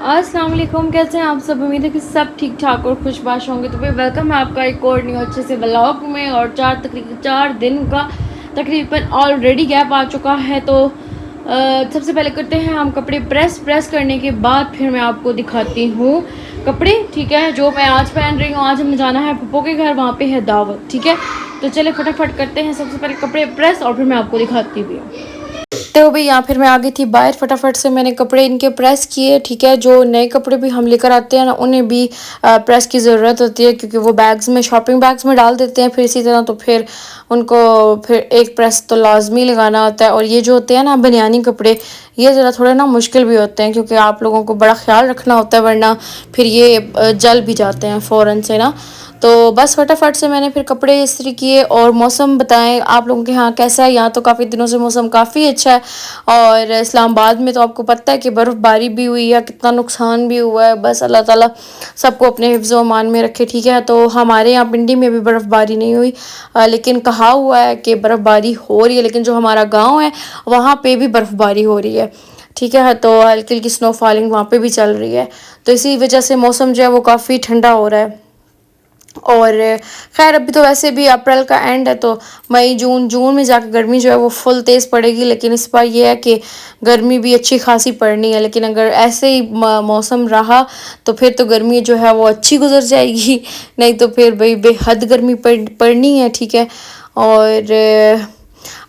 अस्सलाम वालेकुम, कैसे हैं आप सब। उम्मीद है कि सब ठीक ठाक और खुशबाश होंगे। तो फिर वेलकम है आपका एक और न्यू अच्छे से व्लॉग में। और तकरीबन 4 दिन का तकरीबन ऑलरेडी गैप आ चुका है। तो सबसे पहले करते हैं हम कपड़े प्रेस करने के बाद फिर मैं आपको दिखाती हूँ कपड़े, ठीक है, जो मैं आज पहन रही हूँ। आज हमें जाना है पप्पो के घर, वहाँ पे है दावत, ठीक है। तो चले फटाफट करते हैं सबसे पहले कपड़े प्रेस और फिर मैं आपको दिखाती भी हूँ। तो भाई यहाँ फिर मैं आ गई थी बाहर, फटाफट से मैंने कपड़े इनके प्रेस किए, ठीक है। जो नए कपड़े भी हम लेकर आते हैं ना, उन्हें भी प्रेस की ज़रूरत होती है, क्योंकि वो बैग्स में, शॉपिंग बैग्स में डाल देते हैं फिर इसी तरह। तो फिर उनको फिर एक प्रेस तो लाजमी लगाना होता है। और ये जो होते हैं ना बनियानी कपड़े, ये ज़रा थोड़े ना मुश्किल भी होते हैं, क्योंकि आप लोगों को बड़ा ख्याल रखना होता है, वरना फिर ये जल भी जाते हैं फ़ौरन से ना। तो बस फटाफट से मैंने फिर कपड़े इस्त्री किए। और मौसम बताएं आप लोगों के यहाँ कैसा है। यहाँ तो काफ़ी दिनों से मौसम काफ़ी अच्छा है। और इस्लामाबाद में तो आपको पता है कि बर्फ़बारी भी हुई है, कितना नुकसान भी हुआ है। बस अल्लाह ताला सबको अपने हिफ्ज़ व अमान में रखे, ठीक है। तो हमारे यहाँ पिंडी में भी बर्फ़बारी नहीं हुई, लेकिन कहा हुआ है कि बर्फ़बारी हो रही है। लेकिन जो हमारा गाँव है वहाँ पर भी बर्फ़बारी हो रही है, ठीक है। तो हल्की हल्की स्नो फॉलिंग वहाँ पे भी चल रही है। तो इसी वजह से मौसम जो है वो काफ़ी ठंडा हो रहा है। और खैर अभी तो वैसे भी अप्रैल का एंड है, तो मई जून में जाकर गर्मी जो है वो फुल तेज़ पड़ेगी। लेकिन इस बार ये है कि गर्मी भी अच्छी खासी पड़नी है। लेकिन अगर ऐसे ही मौसम रहा तो फिर तो गर्मी जो है वो अच्छी गुजर जाएगी, नहीं तो फिर भाई बेहद गर्मी पड़नी है, ठीक है। और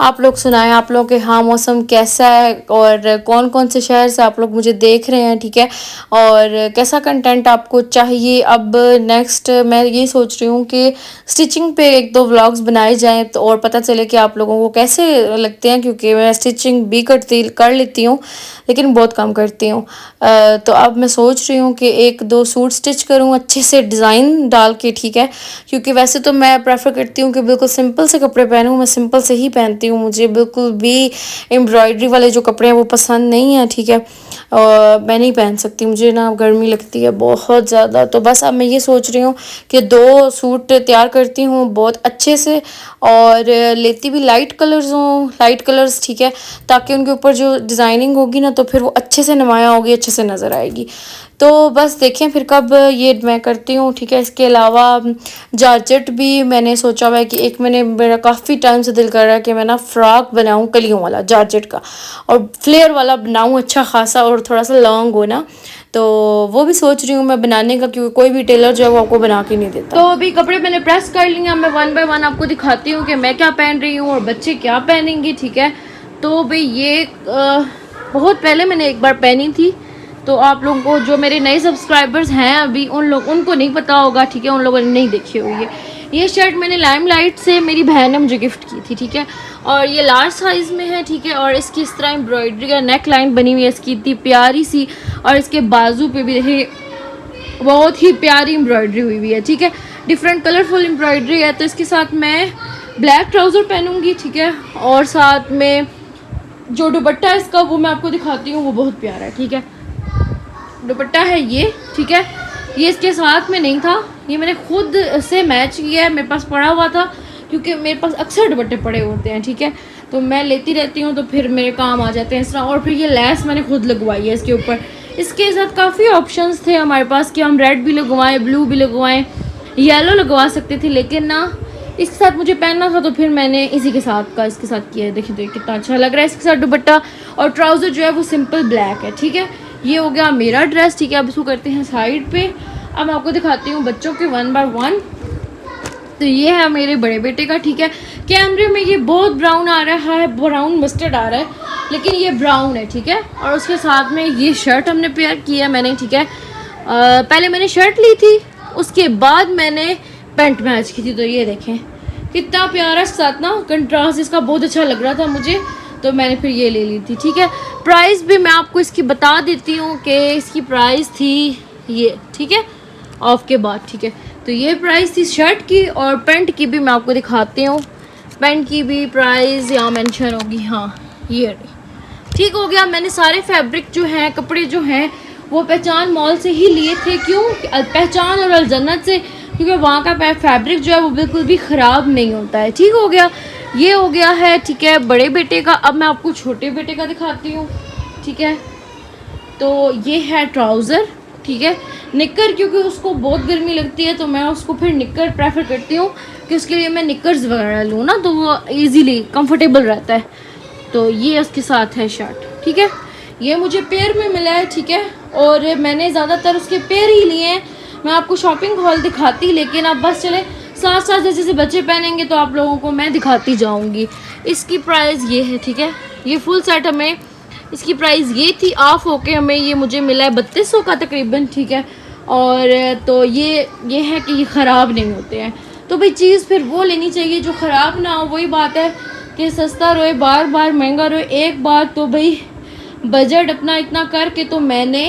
आप लोग सुनाएं, आप लोगों के यहाँ मौसम कैसा है और कौन कौन से शहर से आप लोग मुझे देख रहे हैं, ठीक है। और कैसा कंटेंट आपको चाहिए। अब नेक्स्ट मैं ये सोच रही हूँ कि स्टिचिंग पे 1-2 व्लॉग्स बनाए जाएं, तो और पता चले कि आप लोगों को कैसे लगते हैं, क्योंकि मैं स्टिचिंग भी कर लेती हूँ, लेकिन बहुत कम करती हूँ। तो अब मैं सोच रही हूँ कि 1-2 सूट स्टिच करूँ अच्छे से डिज़ाइन डाल के, ठीक है। क्योंकि वैसे तो मैं प्रेफर करती हूँ कि बिल्कुल सिंपल से कपड़े पहनूँ, मैं सिंपल से ही पहनती हूँ। मुझे बिल्कुल भी एम्ब्रॉयडरी वाले जो कपड़े हैं वो पसंद नहीं है, ठीक है। और मैं नहीं पहन सकती, मुझे ना गर्मी लगती है बहुत ज़्यादा। तो बस अब मैं ये सोच रही हूँ कि 2 सूट तैयार करती हूँ बहुत अच्छे से, और लेती भी लाइट कलर्स, ठीक है, ताकि उनके ऊपर जो डिज़ाइनिंग होगी ना तो फिर वो अच्छे से नुमायाँ होगी, अच्छे से नज़र आएगी। तो बस देखें फिर कब ये मैं करती हूँ, ठीक है। इसके अलावा जॉर्जेट भी मैंने सोचा हुआ है कि मेरा काफ़ी टाइम से दिल कर रहा है कि मैं ना फ़्रॉक बनाऊँ कलियों वाला जॉर्जेट का, और फ्लेयर वाला बनाऊँ अच्छा खासा, और थोड़ा सा लॉन्ग हो ना। तो वो भी सोच रही हूँ मैं बनाने का, क्योंकि कोई भी टेलर जो है वो आपको बना के नहीं देता। तो अभी कपड़े मैंने प्रेस कर लिए हैं, मैं 1 बाय 1 आपको दिखाती हूँ कि मैं क्या पहन रही हूँ और बच्चे क्या पहनेंगे, ठीक है। तो भाई ये बहुत पहले मैंने एक बार पहनी थी, तो आप लोगों को जो मेरे नए सब्सक्राइबर्स हैं अभी उनको नहीं पता होगा, ठीक है, उन लोगों ने नहीं देखी हुई है। ये शर्ट मैंने लाइमलाइट से मेरी बहन ने मुझे गिफ्ट की थी, ठीक है। और ये लार्ज साइज़ में है, ठीक है। और इसकी इस तरह एम्ब्रॉयडरी का नेक लाइन बनी हुई है इसकी, इतनी प्यारी सी। और इसके बाजू पे भी देखिए बहुत ही प्यारी एम्ब्रॉयडरी हुई है, ठीक है। डिफरेंट कलरफुल एम्ब्रॉयडरी है। तो इसके साथ मैं ब्लैक ट्राउज़र पहनूँगी, ठीक है। और साथ में जो दुपट्टा है इसका वो मैं आपको दिखाती हूँ, वो बहुत प्यारा है, ठीक है। दुपट्टा है ये, ठीक है। ये इसके साथ में नहीं था, ये मैंने खुद से मैच किया है, मेरे पास पड़ा हुआ था, क्योंकि मेरे पास अक्सर दुपट्टे पड़े होते हैं, ठीक है। तो मैं लेती रहती हूँ, तो फिर मेरे काम आ जाते हैं इस तरह। और फिर ये लैस मैंने खुद लगवाई है इसके ऊपर। इसके साथ काफ़ी ऑप्शंस थे हमारे पास कि हम रेड भी लगवाएं, ब्लू भी लगवाएं, येलो लगवा सकते थे, लेकिन ना इसके साथ मुझे पहनना था, तो फिर मैंने इसके साथ किया है। देखिए कितना अच्छा लग रहा है इसके साथ दुपट्टा। और ट्राउज़र जो है वो सिंपल ब्लैक है, ठीक है। ये हो गया मेरा ड्रेस, ठीक है। अब इसको करते हैं साइड पे। अब मैं आपको दिखाती हूँ बच्चों के 1 बाय 1। तो ये है मेरे बड़े बेटे का, ठीक है। कैमरे में ये बहुत ब्राउन आ रहा है, ब्राउन मस्टर्ड आ रहा है, लेकिन ये ब्राउन है, ठीक है। और उसके साथ में ये शर्ट हमने पेयर किया मैंने, ठीक है। पहले मैंने शर्ट ली थी, उसके बाद मैंने पैंट मैच की थी। तो ये देखें कितना प्यारा इसके साथ ना कंट्रास्ट इसका बहुत अच्छा लग रहा था मुझे, तो मैंने फिर ये ले ली थी, ठीक है। प्राइस भी मैं आपको इसकी बता देती हूँ कि इसकी प्राइस थी ये, ठीक है, ऑफ के बाद, ठीक है। तो ये प्राइस थी शर्ट की, और पैंट की भी मैं आपको दिखाती हूँ। पैंट की भी प्राइस यहाँ मेंशन होगी, हाँ ये ठीक हो गया। मैंने सारे फैब्रिक जो हैं, कपड़े जो हैं, वो पहचान मॉल से ही लिए थे। क्यों? पहचान और अलजन्नत से, क्योंकि वहाँ का फैब्रिक जो है वो बिल्कुल भी ख़राब नहीं होता है। ठीक हो गया, ये हो गया है, ठीक है, बड़े बेटे का। अब मैं आपको छोटे बेटे का दिखाती हूँ, ठीक है। तो ये है ट्राउज़र, ठीक है। निक्कर क्योंकि उसको बहुत गर्मी लगती है तो मैं उसको फिर निक्कर प्रेफर करती हूँ कि उसके लिए मैं निक्कर्स वगैरह लूँ ना, तो वो इजीली कंफर्टेबल रहता है। तो ये उसके साथ है शर्ट, ठीक है। ये मुझे पेयर में मिला है, ठीक है, और मैंने ज़्यादातर उसके पेयर ही लिए हैं। मैं आपको शॉपिंग हॉल दिखाती, लेकिन अब बस चले साथ साथ जैसे जैसे बच्चे पहनेंगे तो आप लोगों को मैं दिखाती जाऊँगी। इसकी प्राइस ये है, ठीक है। ये फुल सेट हमें, इसकी प्राइस ये थी, ऑफ होके हमें ये मुझे मिला है 3200 का तकरीबन, ठीक है। और तो ये है कि ये ख़राब नहीं होते हैं। तो भाई चीज़ फिर वो लेनी चाहिए जो ख़राब ना हो। वही बात है कि सस्ता रोए बार बार, महंगा रोए एक बार। तो भाई बजट अपना इतना करके तो मैंने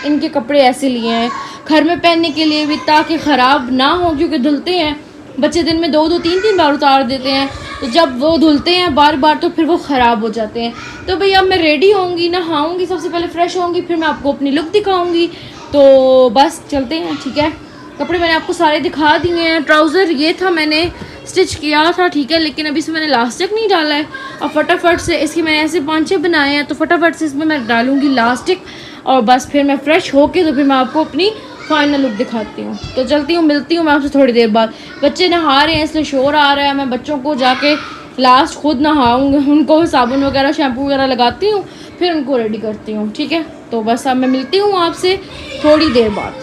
इनके कपड़े ऐसे लिए हैं घर में पहनने के लिए भी, ताकि ख़राब ना हो, क्योंकि धुलते हैं बच्चे दिन में 2-2 3-3 बार उतार देते हैं। तो जब वो धुलते हैं बार बार तो फिर वो ख़राब हो जाते हैं। तो भैया अब मैं रेडी होंगी, नहाऊंगी, सबसे पहले फ़्रेश होंगी, फिर मैं आपको अपनी लुक दिखाऊंगी। तो बस चलते हैं, ठीक है। कपड़े मैंने आपको सारे दिखा दिए हैं। ट्राउज़र ये था, मैंने स्टिच किया था, ठीक है, लेकिन अभी इसमें मैंने लास्टिक नहीं डाला है। और फटाफट से इसकी मैंने ऐसे 5-6 बनाए हैं, तो फटाफट से इसमें मैं डालूँगी लास्टिक, और बस फिर मैं फ़्रेश होके तो फिर मैं आपको अपनी फाइनल लुक दिखाती हूँ। तो चलती हूँ, मिलती हूँ मैं आपसे थोड़ी देर बाद। बच्चे नहा रहे हैं इसलिए शोर आ रहा है। मैं बच्चों को जाके लास्ट खुद नहाऊँगी, उनको साबुन वगैरह शैम्पू वगैरह लगाती हूँ, फिर उनको रेडी करती हूँ, ठीक है। तो बस अब मैं मिलती हूँ आपसे थोड़ी देर बाद।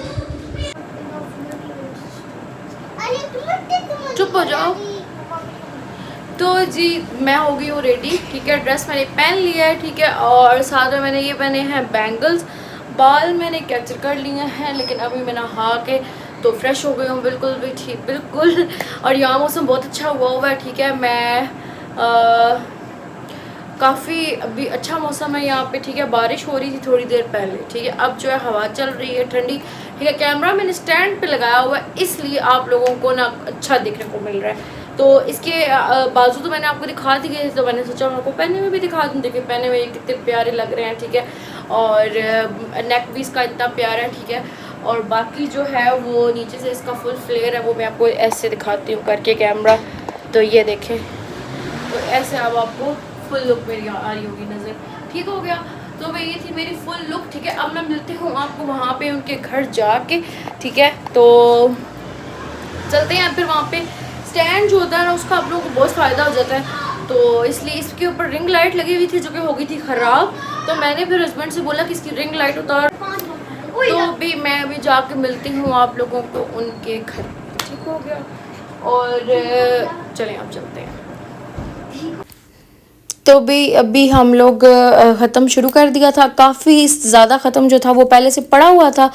चुप हो जाओ। तो जी मैं हो गई हूँ रेडी, ठीक है। ड्रेस मैंने पहन लिया है, ठीक है, और साथ में मैंने ये पहने हैं बैंगल्स। बाल मैंने कैप्चर कर लिए हैं, लेकिन अभी मैं नहा के तो फ्रेश हो गई हूँ बिल्कुल भी, ठीक बिल्कुल। और यहाँ मौसम बहुत अच्छा हुआ है, ठीक है। मैं काफ़ी अभी अच्छा मौसम है यहाँ पे, ठीक है। बारिश हो रही थी थोड़ी देर पहले, ठीक है। अब जो है हवा चल रही है ठंडी, ठीक है। कैमरा मैंने स्टैंड पे लगाया हुआ है, इसलिए आप लोगों को ना अच्छा देखने को मिल रहा है। तो इसके बाजू तो मैंने आपको दिखा दिए, तो मैंने सोचा मैं आपको पहने में भी दिखा दूँ। देखिए पहने में ये कितने प्यारे लग रहे हैं, ठीक है। और नेक भी इसका इतना प्यारा है, ठीक है। और बाकी जो है वो नीचे से इसका फुल फ्लेयर है, वो मैं आपको ऐसे दिखाती हूँ करके कैमरा। तो ये देखें, तो ऐसे अब आपको फुल लुक मेरी आ रही होगी नज़र, ठीक हो गया। तो भाई ये थी मेरी फुल लुक, ठीक है। अब मैं मिलती हूँ आपको वहाँ पे उनके घर जाके, ठीक है। तो चलते हैं फिर वहाँ पे। स्टैंड जो होता है ना उसका आप लोगों को बहुत फ़ायदा हो जाता है, तो इसलिए इसके ऊपर रिंग लाइट लगी हुई थी जो कि हो गई थी ख़राब। तो मैंने फिर हस्बैंड से बोला कि इसकी रिंग लाइट उतार। तो भी मैं अभी जाके मिलती हूँ आप लोगों को उनके घर, ठीक हो गया। और चलें आप चलते हैं। तो भी अभी हम लोग ख़त्म शुरू कर दिया था, काफ़ी ज़्यादा ख़त्म जो था वो पहले से पड़ा हुआ था,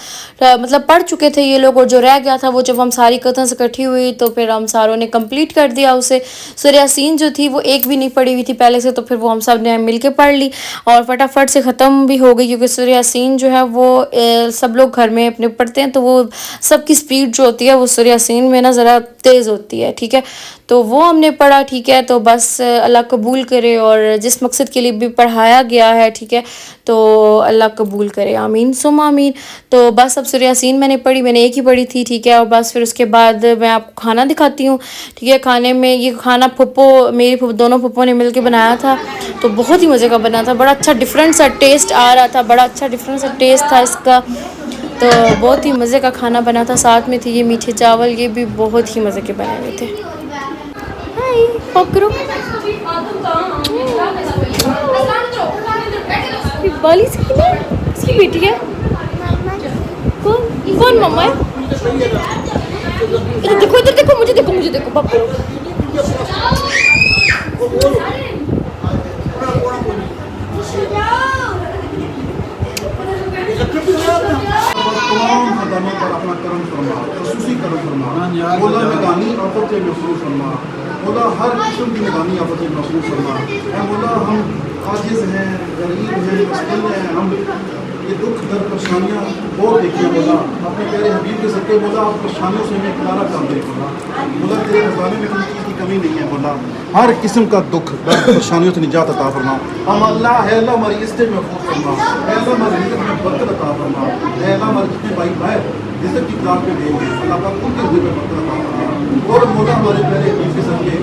मतलब पढ़ चुके थे ये लोग। और जो रह गया था वो जब हम सारी कथन से इकट्ठी हुई तो फिर हम सारों ने कंप्लीट कर दिया उसे। सूरह यासीन जो थी वो एक भी नहीं पढ़ी हुई थी पहले से, तो फिर वो हम सब ने मिल के पढ़ ली और फटाफट से ख़त्म भी हो गई, क्योंकि सूरह यासीन जो है वो सब लोग घर में अपने पढ़ते हैं, तो वो सबकी स्पीड जो होती है वो सूरह यासीन में ना ज़रा तेज़ होती है, ठीक है। तो वो हमने पढ़ा, ठीक है। तो बस अल्लाह कबूल करे, और जिस मकसद के लिए भी पढ़ाया गया है, ठीक है, तो अल्लाह कबूल करे, आमीन सुम आमीन। तो बस अब सूरह यासीन मैंने पढ़ी, मैंने एक ही पढ़ी थी, ठीक है। और बस फिर उसके बाद मैं आपको खाना दिखाती हूँ, ठीक है। खाने में ये खाना मेरी दोनों पप्पो ने मिल के बनाया था, तो बहुत ही मज़े का बना था। बड़ा अच्छा डिफरेंट सा टेस्ट आ रहा था, बड़ा अच्छा डिफरेंट सा टेस्ट था इसका। तो बहुत ही मज़े का खाना बना था। साथ में थे ये मीठे चावल, ये भी बहुत ही मज़े के बने हुए थे। हाय पॉप करो। बाली इसकी बेटी है। कौन कौन मम्मा है? इधर देखो, इधर देखो, मुझे देखो, मुझे देखो, पॉप करो। तमाम खदानों पर अपना करम फरमा, खसूसी करम फरमा। खुदा मैदानी आफत से महफूज फरमा, खुदा हर किस्म की मैदानी आफत से महफूज फरमा। खुदा हम आजिज़ हैं, गरीब हैं, मस्किन हैं, हम ये दुख दर्द परेशानियाँ बहुत देखी हैं। खुदा अपने प्यारे हबीब के सदक़े खुदा आप परेशानियों से हमें किनारा कर दे। खुदा तेरे खजाने में किसी चीज़ की कमी नहीं है। खुदा हर किस्म का दुख दर्द परेशानियों से निजात अता फरमा। हम अल्लाह है, अल्लाह हमारी इज्जत महफूज फरमा, है अल्लाह हमारी रिज़्क़ में बरकत अता फरमा, है अल्लाह हमारे जितने भाई बहन रिज़्क़ की किताब पे देंगे अल्लाह पाक उनके रिज़्क़ में बरकत अता फरमा। और मौला हमारे प्यारे हबीब के सदके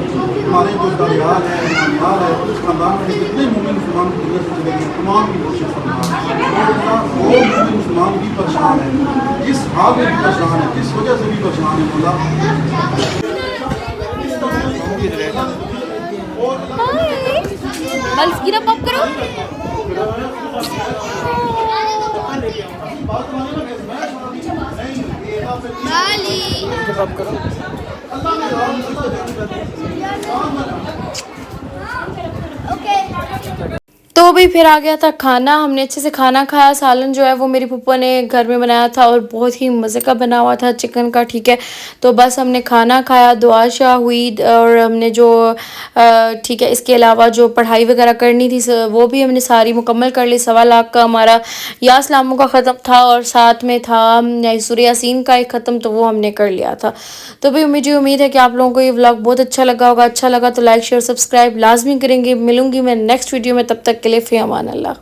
हमारे जो दानियाल है, नानियाल है, उस खानदान में जितने मोमिन मुसलमान दुनिया से चले गए तमाम की कोशिश फरमा। वो मोमिन मुसलमान भी परेशान है, जिस हाल में भी परेशान है, जिस वजह से भी परेशान है मौला। बल्स गिरा पॉप करो। तो अभी फिर आ गया था खाना। हमने अच्छे से खाना खाया। सालन जो है वो मेरी पप्पा ने घर में बनाया था और बहुत ही मज़े का बना हुआ था चिकन का, ठीक है। तो बस हमने खाना खाया, दुआ शाह हुई और हमने जो ठीक है, इसके अलावा जो पढ़ाई वगैरह करनी थी वो भी हमने सारी मुकम्मल कर ली। 1.25 लाख का हमारा यासलामों का ख़त्म था और साथ में था सूर्य यासीन का एक ख़त्म, तो वो हमने कर लिया था। तो भी मुझे उम्मीद है कि आप लोगों को ये व्लॉग बहुत अच्छा लगा होगा। अच्छा लगा तो लाइक शेयर सब्सक्राइब लाजमी करेंगे। मिलूंगी मैं नेक्स्ट वीडियो में, तब तक के लिए फ़ी अमान अल्लाह।